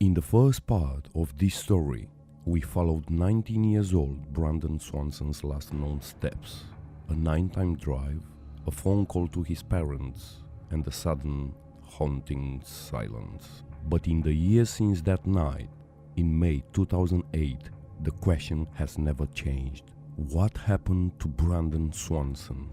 In the first part of this story, we followed 19 years old Brandon Swanson's last known steps, a 9-time drive, a phone call to his parents, and a sudden, haunting silence. But in the years since that night, in May 2008, the question has never changed. What happened to Brandon Swanson?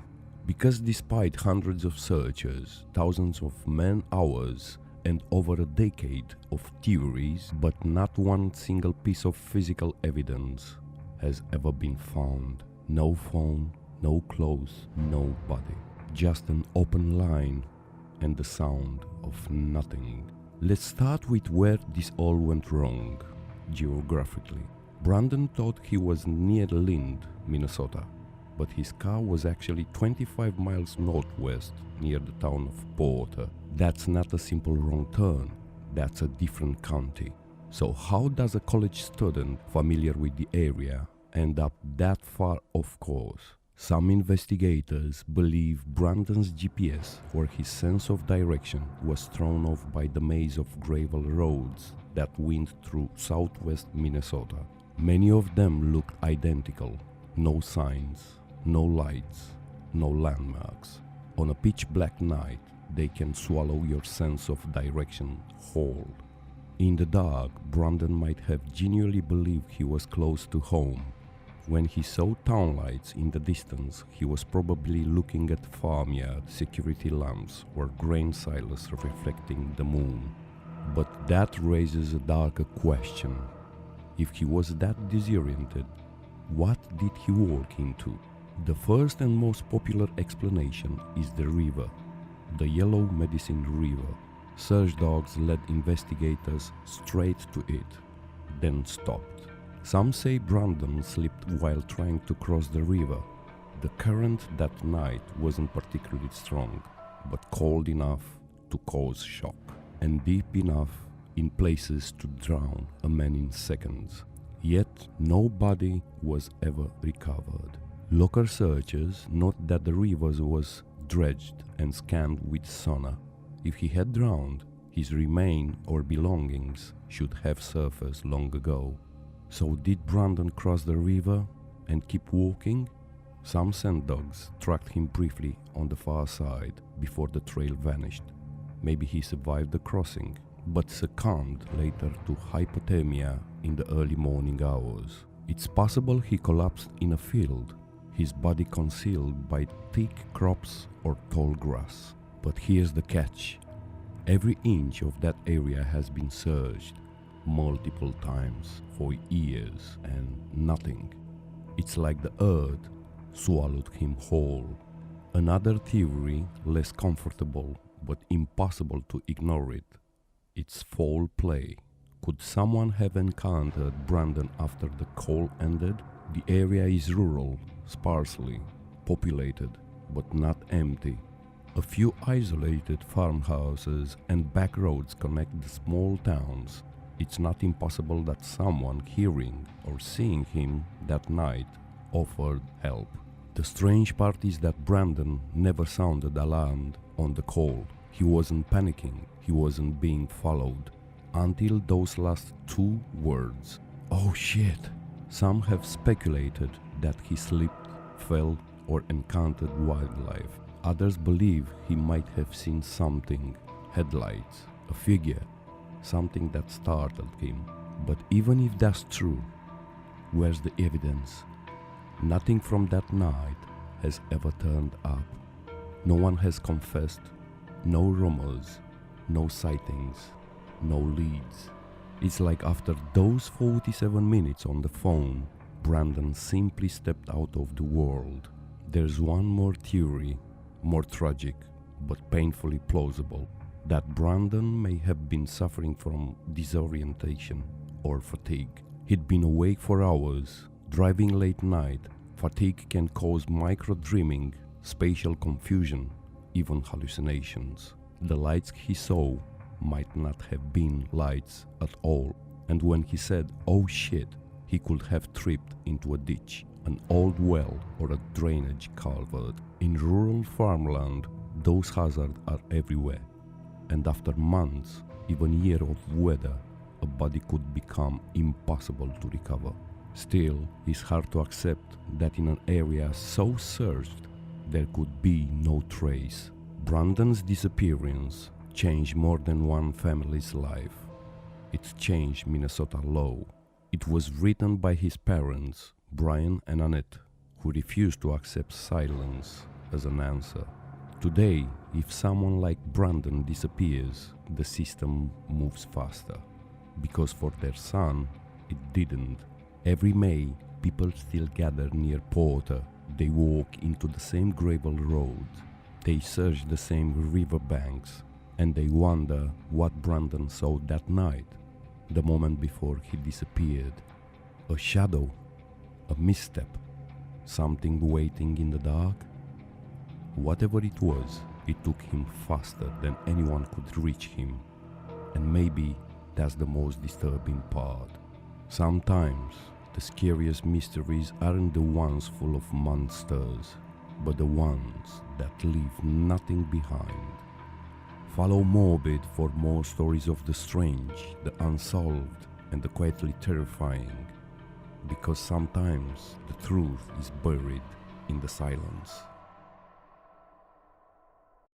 Because despite hundreds of searches, thousands of man-hours, and over a decade of theories, but not one single piece of physical evidence has ever been found. No phone, no clothes, no body. Just an open line and the sound of nothing. Let's start with where this all went wrong, geographically. Brandon thought he was near Lind, Minnesota, but his car was actually 25 miles northwest near the town of Porter. That's not a simple wrong turn, that's a different county. So how does a college student familiar with the area end up that far off course? Some investigators believe Brandon's GPS or his sense of direction was thrown off by the maze of gravel roads that wind through southwest Minnesota. Many of them looked identical. No signs, no lights, no landmarks. On a pitch black night, they can swallow your sense of direction whole. In the dark, Brandon might have genuinely believed he was close to home. When he saw town lights in the distance, he was probably looking at farmyard security lamps or grain silos reflecting the moon. But that raises a darker question. If he was that disoriented, what did he walk into? The first and most popular explanation is the river, the Yellow Medicine River. Search dogs led investigators straight to it, then stopped. Some say Brandon slipped while trying to cross the river. The current that night wasn't particularly strong, but cold enough to cause shock, and deep enough in places to drown a man in seconds. Yet no body was ever recovered. Local searchers note that the river was dredged and scanned with sonar. If he had drowned, his remains or belongings should have surfaced long ago. So did Brandon cross the river and keep walking? Some scent dogs tracked him briefly on the far side before the trail vanished. Maybe he survived the crossing, but succumbed later to hypothermia in the early morning hours. It's possible he collapsed in a field, his body concealed by thick crops or tall grass. But here's the catch. Every inch of that area has been searched multiple times for years and nothing. It's like the earth swallowed him whole. Another theory, less comfortable but impossible to ignore it, it's foul play. Could someone have encountered Brandon after the call ended? The area is rural, sparsely populated, but not empty. A few isolated farmhouses and back roads connect the small towns. It's not impossible that someone hearing or seeing him that night offered help. The strange part is that Brandon never sounded alarmed on the call. He wasn't panicking, he wasn't being followed. Until those last 2 words. Oh shit! Some have speculated that he slipped, fell, or encountered wildlife. Others believe he might have seen something, headlights, a figure, something that startled him. But even if that's true, where's the evidence? Nothing from that night has ever turned up. No one has confessed, no rumors, no sightings, no leads. It's like after those 47 minutes on the phone, Brandon simply stepped out of the world. There's one more theory, more tragic, but painfully plausible, that Brandon may have been suffering from disorientation or fatigue. He'd been awake for hours, driving late night. Fatigue can cause micro-dreaming, spatial confusion, even hallucinations. The lights he saw might not have been lights at all, and when he said, "Oh shit," he could have tripped into a ditch, an old well, or a drainage culvert. In rural farmland, those hazards are everywhere, and after months, even years of weather, a body could become impossible to recover. Still, it's hard to accept that in an area so searched, there could be no trace. Brandon's disappearance changed more than one family's life. It changed Minnesota law. It was written by his parents, Brian and Annette, who refused to accept silence as an answer. Today, if someone like Brandon disappears, the system moves faster. Because for their son, it didn't. Every May, people still gather near Porter. They walk into the same gravel roads. They search the same riverbanks, and they wonder what Brandon saw that night, the moment before he disappeared. A shadow, a misstep, something waiting in the dark. Whatever it was, it took him faster than anyone could reach him. And maybe that's the most disturbing part. Sometimes the scariest mysteries aren't the ones full of monsters, but the ones that leave nothing behind. Follow Morbid for more stories of the strange, the unsolved, and the quietly terrifying. Because sometimes the truth is buried in the silence.